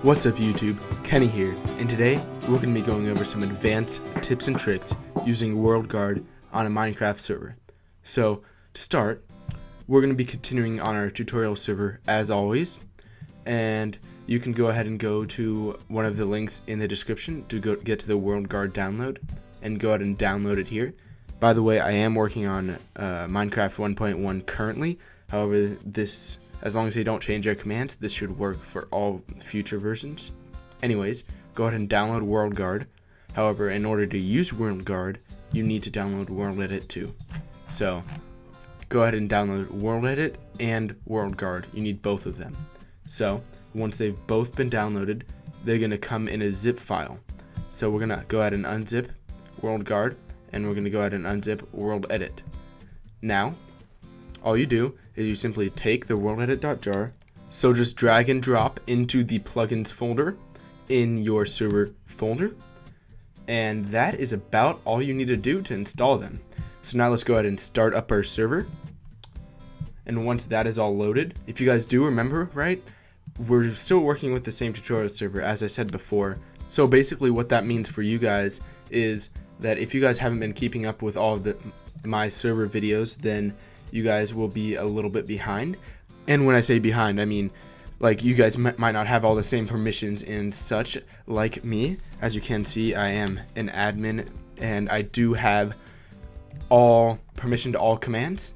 What's up YouTube, Kenny here, and today we're going to be going over some advanced tips and tricks using WorldGuard on a Minecraft server. So to start, we're going to be continuing on our tutorial server as always, and you can go ahead and go to one of the links in the description to get to the WorldGuard download and go ahead and download it here. By the way, I am working on Minecraft 1.1 currently, however this, as long as they don't change their commands, this should work for all future versions. Anyways, go ahead and download WorldGuard. However, in order to use WorldGuard, you need to download WorldEdit too. So, go ahead and download WorldEdit and WorldGuard. You need both of them. So, once they've both been downloaded, they're going to come in a zip file. So we're going to go ahead and unzip WorldGuard, and we're going to go ahead and unzip WorldEdit. Now, all you do is you simply take the worldedit.jar, so just drag and drop into the plugins folder in your server folder, and that is about all you need to do to install them. So now let's go ahead and start up our server, and once that is all loaded, if you guys do remember, right, we're still working with the same tutorial server as I said before. So basically what that means for you guys is that if you guys haven't been keeping up with all of my server videos, then you guys will be a little bit behind. And when I say behind, I mean like you guys might not have all the same permissions and such like me. As you can see, I am an admin and I do have all permission to all commands.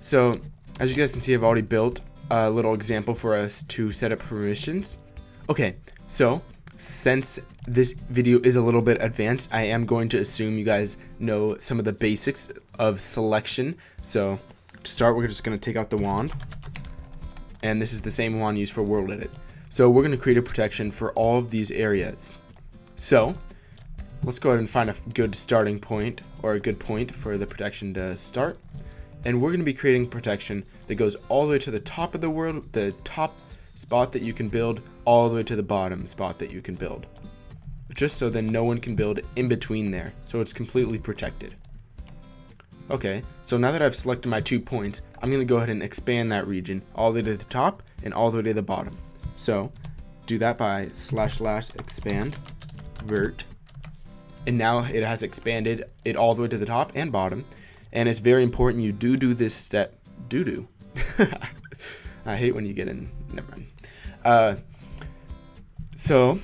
So as you guys can see, I've already built a little example for us to set up permissions. Okay, so since this video is a little bit advanced, I am going to assume you guys know some of the basics of selection. So to start, we're just going to take out the wand, and this is the same wand used for WorldEdit. So we're going to create a protection for all of these areas. So let's go ahead and find a good starting point, or a good point for the protection to start. And we're going to be creating protection that goes all the way to the top of the world, the top spot that you can build, all the way to the bottom spot that you can build, just so then no one can build in between there, so it's completely protected. Okay, so now that I've selected my 2 points, I'm going to go ahead and expand that region all the way to the top and all the way to the bottom. So do that by / expand vert, and now it has expanded it all the way to the top and bottom. And it's very important you do this step. I hate when you get in. Never mind. So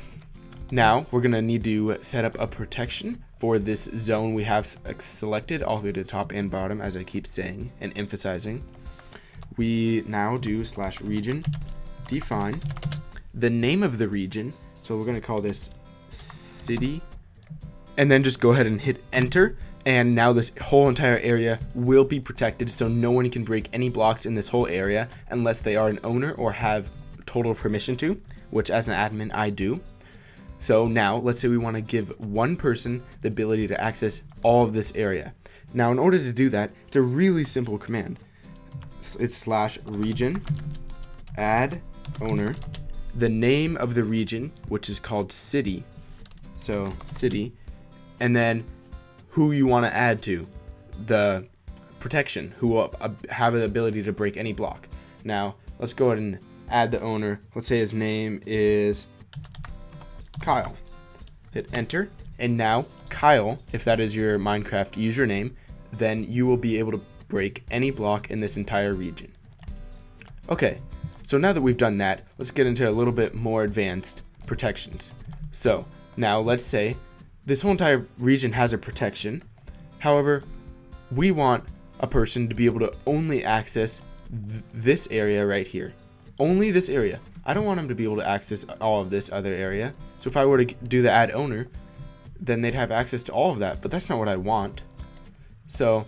now we're gonna need to set up a protection for this zone we have selected all the way to the top and bottom, as I keep saying and emphasizing. We now do /region define the name of the region. So we're gonna call this city, and then just go ahead and hit enter. And now this whole entire area will be protected, so no one can break any blocks in this whole area unless they are an owner or have total permission to, which as an admin I do. So now let's say we want to give one person the ability to access all of this area. Now in order to do that, it's a really simple command. It's /region add owner, the name of the region, which is called city, so city, and then who you want to add to the protection, who will have the ability to break any block. Now let's go ahead and add the owner. Let's say his name is Kyle. Hit enter, and now Kyle, if that is your Minecraft username, then you will be able to break any block in this entire region. Okay, so now that we've done that, let's get into a little bit more advanced protections. So now let's say this whole entire region has a protection. However, we want a person to be able to only access this area right here. Only this area. I don't want them to be able to access all of this other area. So if I were to do the add owner, then they'd have access to all of that, but that's not what I want. So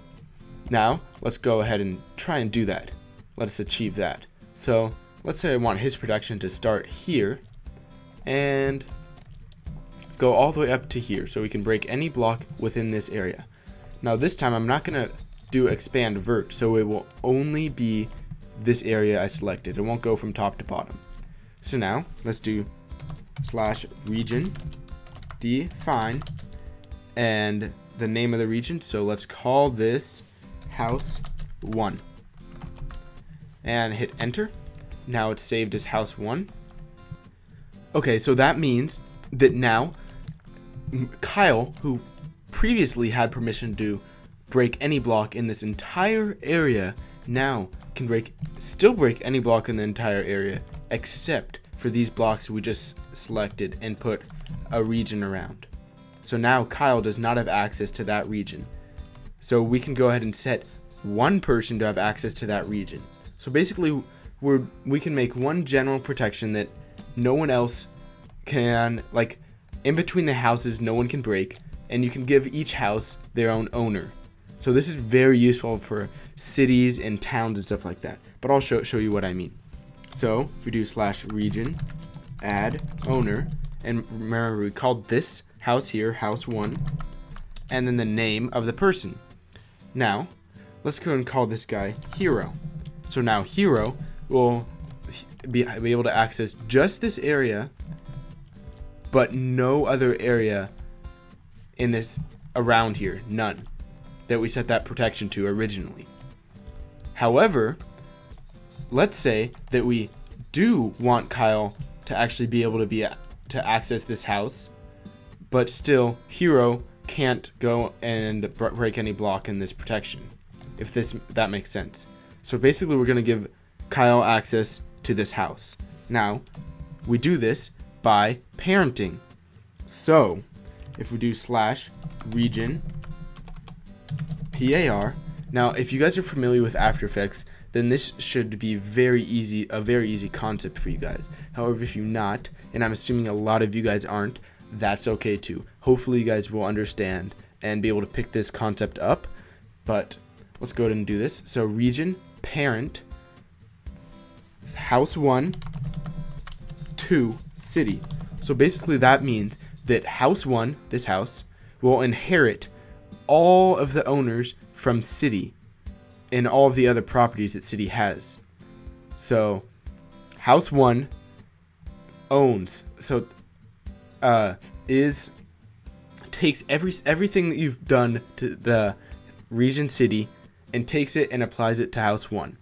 now let's go ahead and try and do that. Let us achieve that. So let's say I want his protection to start here and go all the way up to here, so we can break any block within this area. Now this time I'm not going to do expand vert, so it will only be this area I selected. It won't go from top to bottom. So now let's do /region define and the name of the region. So let's call this house 1 and hit enter. Now it's saved as house 1. Okay, so that means that now Kyle, who previously had permission to break any block in this entire area, now can still break any block in the entire area except for these blocks we just selected and put a region around. So now Kyle does not have access to that region. So we can go ahead and set one person to have access to that region. So basically we can make one general protection that no one else can, like in between the houses no one can break, and you can give each house their own owner. So this is very useful for cities and towns and stuff like that. But I'll show you what I mean. So if we do /region add owner, and remember we called this house here house 1, and then the name of the person. Now let's go and call this guy Hero. So now Hero will be able to access just this area, but no other area in this around here, none, that we set that protection to originally. However, let's say that we do want Kyle to actually be able to access this house, but still Hero can't go and break any block in this protection, if that makes sense. So basically we're going to give Kyle access to this house. Now we do this by parenting. So if we do /region par, now if you guys are familiar with After Effects, then this should be a very easy concept for you guys. However, if you're not, and I'm assuming a lot of you guys aren't, that's okay too. Hopefully you guys will understand and be able to pick this concept up. But let's go ahead and do this. So region parent house 1 to city. So basically that means that house 1, this house, will inherit all of the owners from city and all of the other properties that city has. So house 1 owns, so takes everything that you've done to the region city and takes it and applies it to house 1.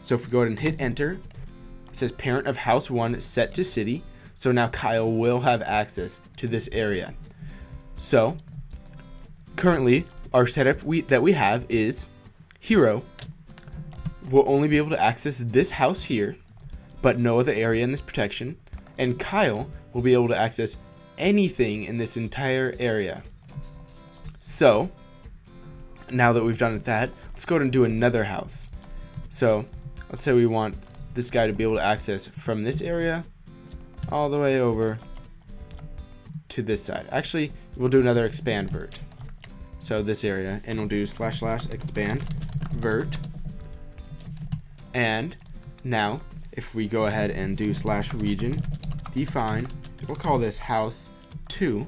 So if we go ahead and hit enter, it says parent of house 1 set to city. So now Kyle will have access to this area. So currently our setup that we have is Hero will only be able to access this house here, but no other area in this protection, and Kyle will be able to access anything in this entire area. So now that we've done that, let's go ahead and do another house. So let's say we want this guy to be able to access from this area all the way over to this side. Actually, we'll do another expand vert. So this area, and we'll do / expand vert. And now if we go ahead and do /region define, we'll call this house 2,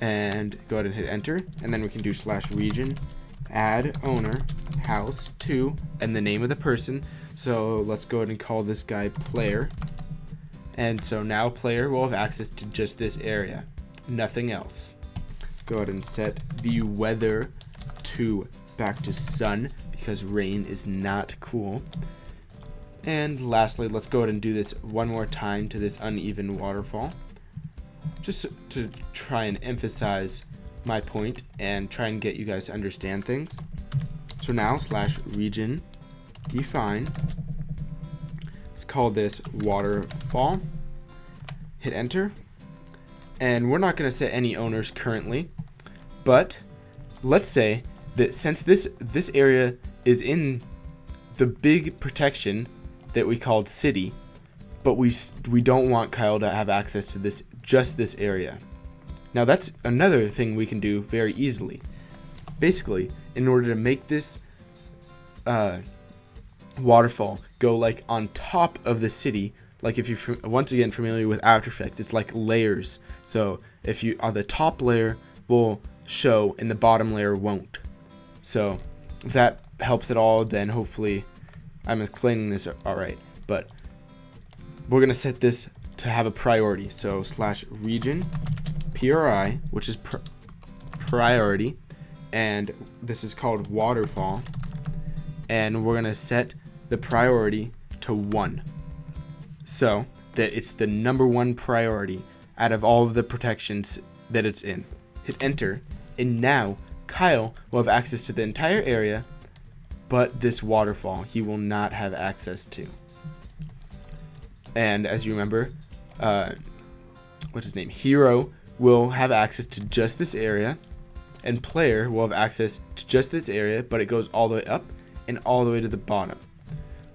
and go ahead and hit enter, and then we can do /region add owner house 2 and the name of the person. So let's go ahead and call this guy player. And so now player will have access to just this area, nothing else. Go ahead and set the weather to back to sun because rain is not cool. And lastly, let's go ahead and do this one more time to this uneven waterfall, just to try and emphasize my point and try and get you guys to understand things. So now /region define, let's call this waterfall, hit enter, and we're not going to set any owners currently, but let's say that since this area is in the big protection that we called city, but we don't want Kyle to have access to just this area. Now that's another thing we can do very easily. Basically, in order to make this waterfall go like on top of the city, like if you're once again familiar with After Effects, it's like layers. So if you on the top layer will show and the bottom layer won't. So if that helps at all, then hopefully I'm explaining this all right. But we're gonna set this to have a priority. So /region PRI, which is priority, and this is called waterfall, and we're gonna set the priority to 1. So that it's the #1 priority out of all of the protections that it's in. Hit enter, and now Kyle will have access to the entire area, but this waterfall he will not have access to. And as you remember, what's his name? Hero will have access to just this area, and player will have access to just this area, but it goes all the way up and all the way to the bottom.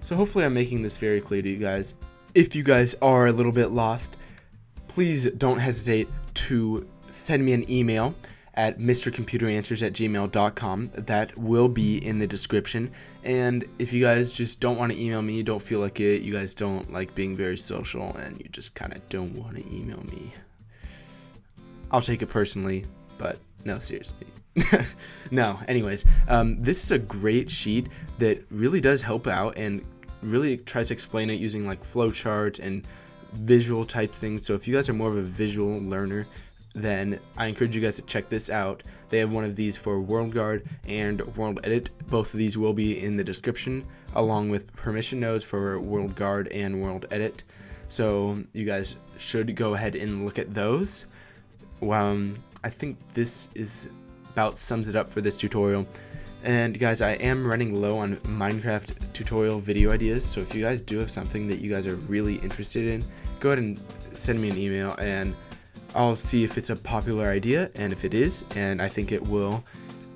So hopefully I'm making this very clear to you guys. If you guys are a little bit lost, please don't hesitate to send me an email at mrcomputeranswers@gmail.com. That will be in the description. And if you guys just don't want to email me, don't feel like it, you guys don't like being very social, and you just kind of don't want to email me, I'll take it personally, but no, seriously. No, anyways, this is a great sheet that really does help out and really tries to explain it using like flowcharts and visual type things. So if you guys are more of a visual learner, then I encourage you guys to check this out. They have one of these for WorldGuard and WorldEdit. Both of these will be in the description, along with permission nodes for WorldGuard and WorldEdit. So you guys should go ahead and look at those. I think this is about sums it up for this tutorial. And guys, I am running low on Minecraft tutorial video ideas, so if you guys do have something that you guys are really interested in, go ahead and send me an email and I'll see if it's a popular idea, and if it is, and I think it will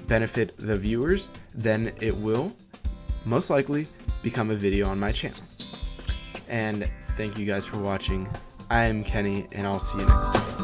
benefit the viewers, then it will most likely become a video on my channel. And thank you guys for watching. I am Kenny, and I'll see you next time.